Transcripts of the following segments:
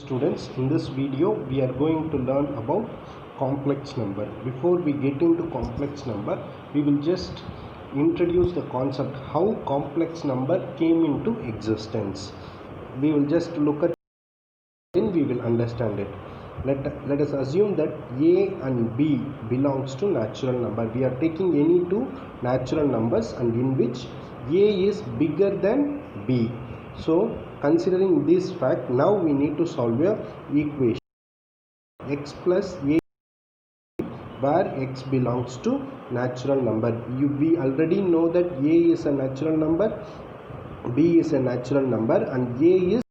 students, in this video we are going to learn about complex number. Before we get into complex number, we will just introduce the concept how complex number came into existence. We will just look at it, then we will understand it. Let us assume that A and B belongs to natural number. We are taking any two natural numbers and in which A is bigger than B. So considering this fact, now we need to solve a equation x plus a where x belongs to natural number. We already know that a is a natural number, b is a natural number, and a is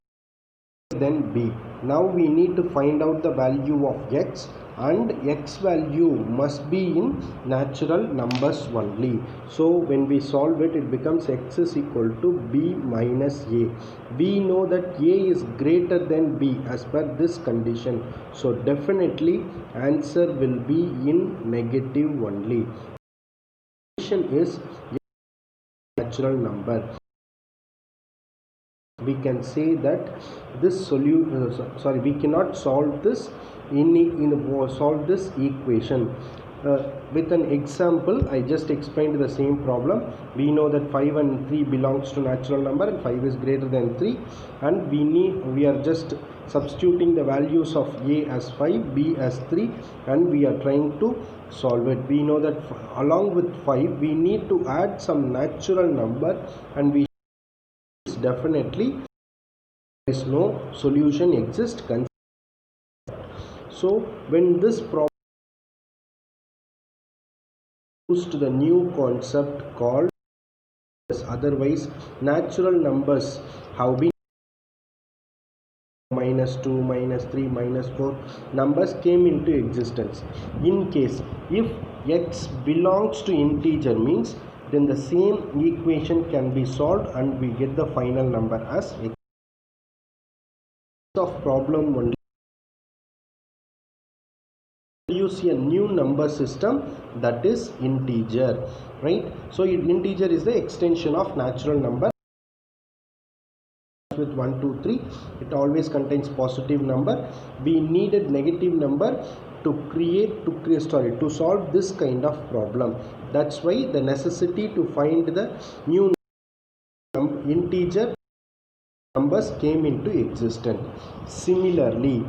then b. Now we need to find out the value of x, and x value must be in natural numbers only. So when we solve it, it becomes x is equal to b minus a. We know that a is greater than b as per this condition, so definitely answer will be in negative only. Condition is natural number. We can say that this solution, we cannot solve this solve this equation. With an example, I just explained the same problem. We know that 5 and 3 belongs to natural number and 5 is greater than 3, and we are just substituting the values of a as 5, b as 3, and we are trying to solve it. We know that along with 5 we need to add some natural number, and we definitely there is no solution exists. So when this problem used to the new concept called otherwise natural numbers have been minus 2, minus 3, minus 4 numbers came into existence. In case if x belongs to integer means, then the same equation can be solved and we get the final number as x. Of problem only use a new number system, that is integer, right? So integer is the extension of natural number. With 1, 2, 3, it always contains positive number. We needed negative number to solve this kind of problem. That's why the necessity to find the new integer numbers came into existence. Similarly,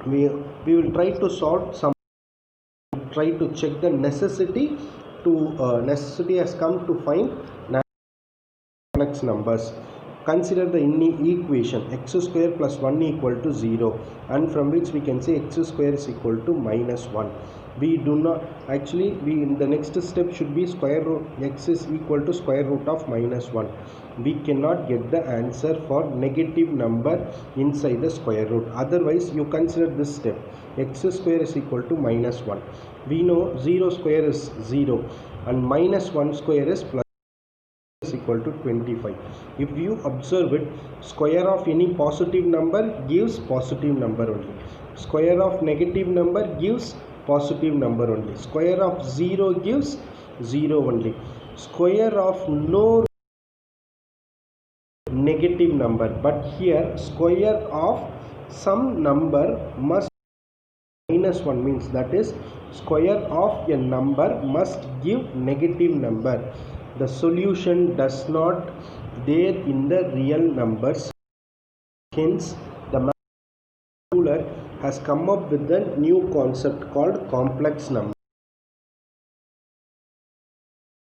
we will try to solve some, try to check the necessity has come to find complex numbers. Consider the equation x square plus 1 equal to 0, and from which we can say x square is equal to minus 1. We do not actually, in the next step should be square root x is equal to square root of minus 1. We cannot get the answer for negative number inside the square root. Otherwise you consider this step, x square is equal to minus 1. We know 0 square is 0 and minus 1 square is plus is equal to 25. If you observe it, square of any positive number gives positive number only, square of negative number gives positive number only, square of 0 gives 0 only, square of no negative number, but here square of some number must minus 1 means, that is square of a number must give negative number. The solution does not there in the real numbers. Hence the ruler has come up with a new concept called complex number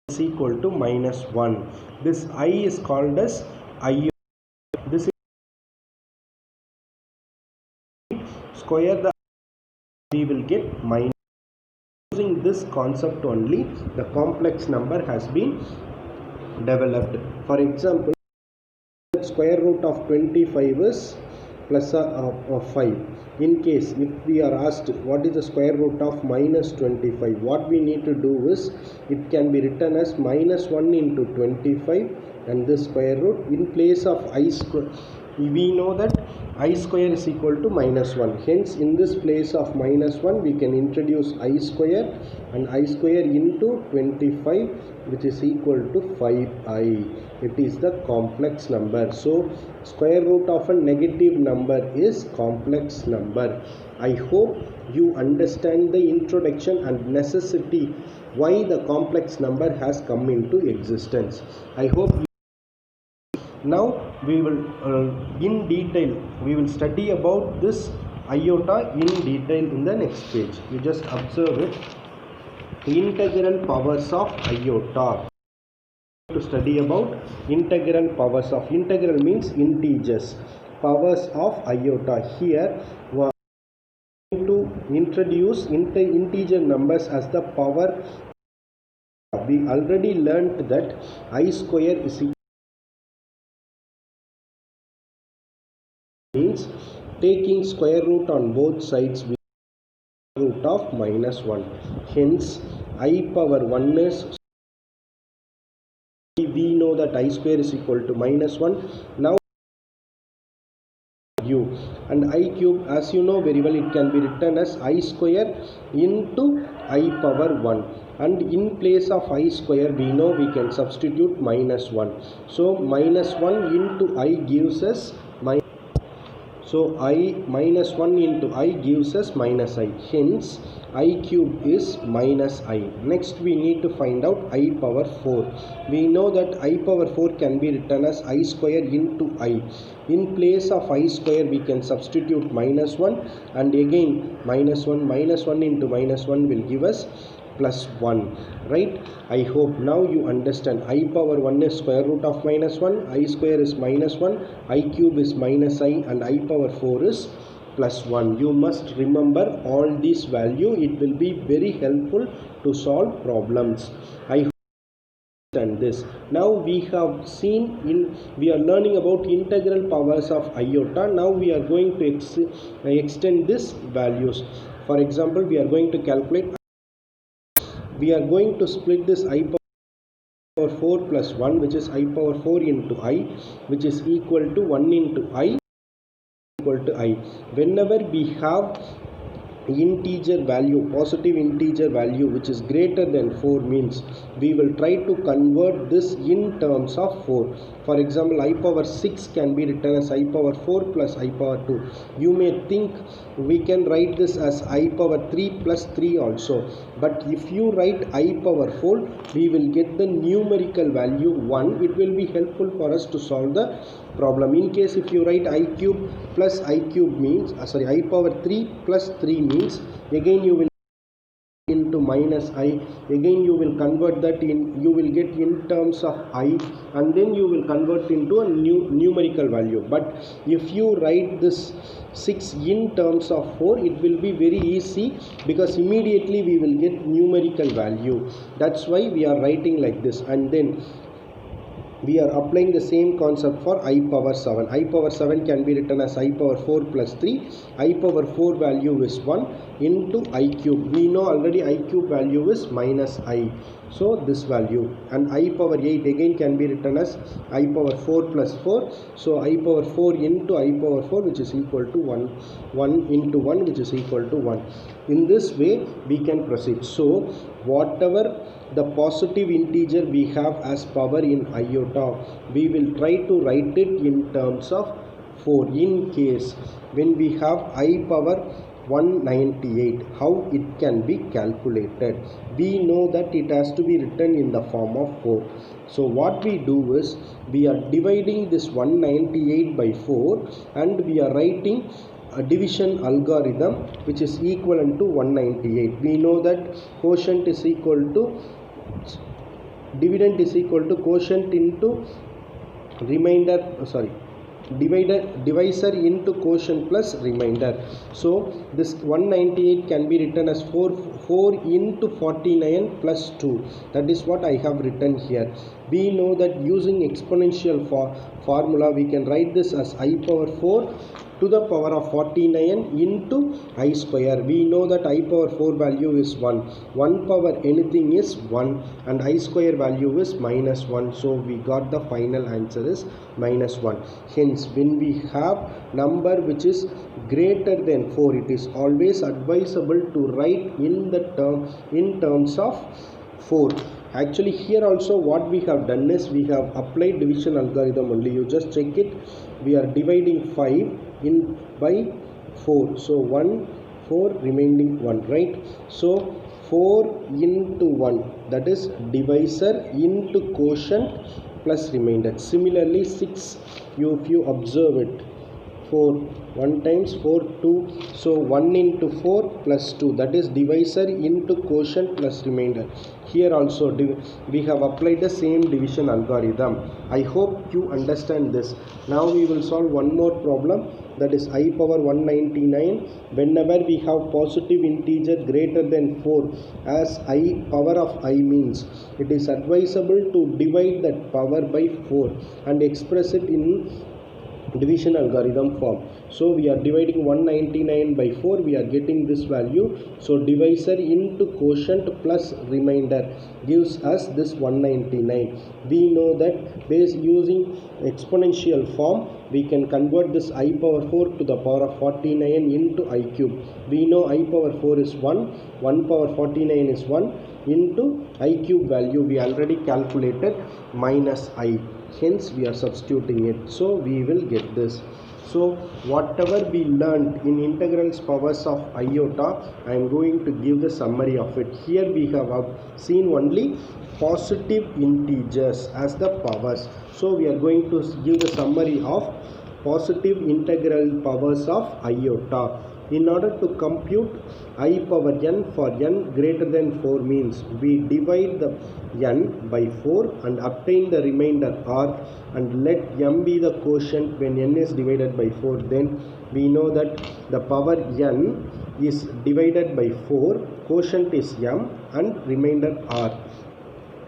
is equal to minus 1. This I is called as I. This is square the we will get minus. Using this concept only, the complex number has been developed. For example, square root of 25 is plus of 5. In case if we are asked what is the square root of minus 25, what we need to do is, it can be written as minus 1 into 25 and this square root in place of I square. We know that I square is equal to minus 1. Hence, in this place of minus 1, we can introduce I square, and I square into 25, which is equal to 5i. It is the complex number. So, square root of a negative number is complex number. I hope you understand the introduction and necessity why the complex number has come into existence. I hope now we will in detail we will study about this iota in detail in the next page. You just observe it. Integral powers of iota. To study about integral powers of, integral means integers, powers of iota. Here we are going to introduce integer numbers as the power. We already learnt that I square is equal means taking square root on both sides with root of minus 1. Hence, I power 1 is, we know that I square is equal to minus 1. Now, u and I cube, as you know very well, it can be written as I square into I power 1. And in place of I square, we know we can substitute minus 1. So, minus 1 into I gives us minus. So, I minus 1 into I gives us minus I. Hence, I cube is minus I. Next, we need to find out I power 4. We know that I power 4 can be written as I square into I. In place of I square, we can substitute minus 1. And again, minus 1 into minus 1 will give us plus 1, right? I hope now you understand. I power 1 is square root of minus 1, I square is minus 1, I cube is minus I, and I power 4 is plus 1. You must remember all these value. It will be very helpful to solve problems. I hope you understand this. Now we have seen, we are learning about integral powers of iota. Now we are going to extend these values. For example, we are going to calculate. We are going to split this I power 4 plus 1, which is I power 4 into I, which is equal to 1 into I equal to I. Whenever we have integer value, positive integer value, which is greater than 4 means we will try to convert this in terms of 4. For example, I power 6 can be written as I power 4 plus I power 2. You may think we can write this as I power 3 plus 3 also. But if you write I power 4, we will get the numerical value 1. It will be helpful for us to solve the problem. In case if you write I cube plus I cube means, I power 3 plus 3 means, again you will into minus I, again you will convert that in, you will get in terms of I, and then you will convert into a numerical value. But if you write this 6 in terms of 4, it will be very easy, because immediately we will get numerical value. That's why we are writing like this. And then we are applying the same concept for I power 7. I power 7 can be written as I power 4 plus 3. I power 4 value is 1 into I cube. We know already I cube value is minus I. So this value, and I power 8 again can be written as I power 4 plus 4. So I power 4 into I power 4, which is equal to 1. 1 into 1, which is equal to 1. In this way we can proceed. So whatever the positive integer we have as power in iota, we will try to write it in terms of 4. In case when we have I power 198, how it can be calculated? We know that it has to be written in the form of 4. So what we do is, we are dividing this 198 by 4, and we are writing a division algorithm which is equivalent to 198. We know that quotient is equal to, dividend is equal to quotient into remainder, divisor into quotient plus remainder. So this 198 can be written as 4 into 49 plus 2. That is what I have written here. We know that using exponential formula, we can write this as I power 4 to the power of 49 into I square. We know that I power 4 value is 1. 1 power anything is 1 and I square value is minus 1. So we got the final answer is minus 1. Hence when we have number which is greater than 4, it is always advisable to write in terms of 4. Actually here also what we have done is we have applied division algorithm only. You just check it. We are dividing 5 in by 4. So 1, 4 remaining 1, right? So 4 into 1, that is divisor into quotient plus remainder. Similarly 6, if you observe it, 4 1 times 4 2, so 1 into 4 plus 2, that is divisor into quotient plus remainder. Here also we have applied the same division algorithm. I hope you understand this. Now we will solve one more problem, that is I power 199. Whenever we have positive integer greater than 4, as I power of I means, it is advisable to divide that power by 4 and express it in division algorithm form. So we are dividing 199 by 4, we are getting this value. So divisor into quotient plus remainder gives us this 199. We know that based using exponential form, we can convert this I power 4 to the power of 49 into I cube. We know I power 4 is 1, 1 power 49 is 1 into I cube value we already calculated minus I. Hence we are substituting it, so we will get this. So whatever we learned in integrals powers of iota, I am going to give the summary of it. Here we have seen only positive integers as the powers, so we are going to give the summary of positive integral powers of iota. In order to compute I power n for n greater than 4 means, we divide the n by 4 and obtain the remainder r, and let m be the quotient when n is divided by 4. Then we know that the power n is divided by 4, quotient is m and remainder r.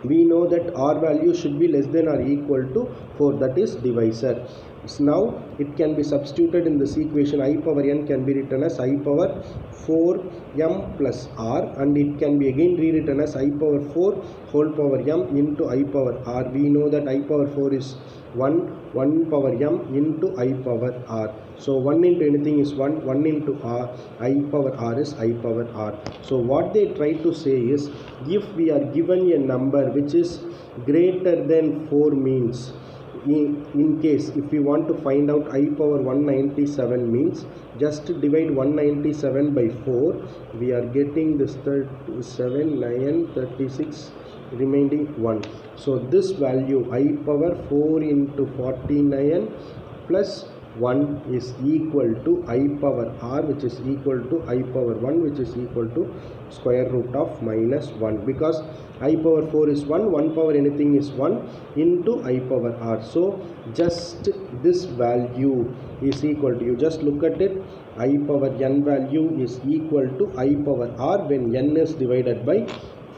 We know that r value should be less than or equal to 4, that is divisor. So now it can be substituted in this equation. I power n can be written as I power 4m plus r, and it can be again rewritten as I power 4 whole power m into I power r. We know that I power 4 is 1 power m into I power r. So 1 into anything is 1, 1 into r, I power r is I power r. So what they try to say is, if we are given a number which is greater than 4 means, in case if we want to find out I power 197 means, just divide 197 by 4, we are getting this 7 9 36 remaining 1. So this value I power 4 into 49 plus 1 is equal to I power r, which is equal to I power 1, which is equal to square root of minus 1, because I power 4 is 1, 1 power anything is 1 into I power r. So just this value is equal to, you just look at it, I power n value is equal to I power r when n is divided by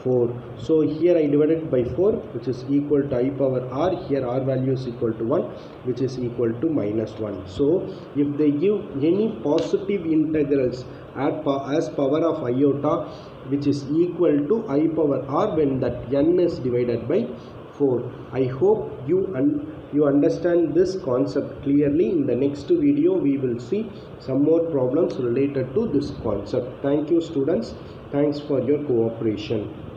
4. So here I divided by 4, which is equal to I power r. Here r value is equal to 1, which is equal to minus 1. So if they give any positive integrals as power of iota, which is equal to I power r when that n is divided by 4. I hope you understand this concept clearly. In the next video we will see some more problems related to this concept. Thank you students. Thanks for your cooperation.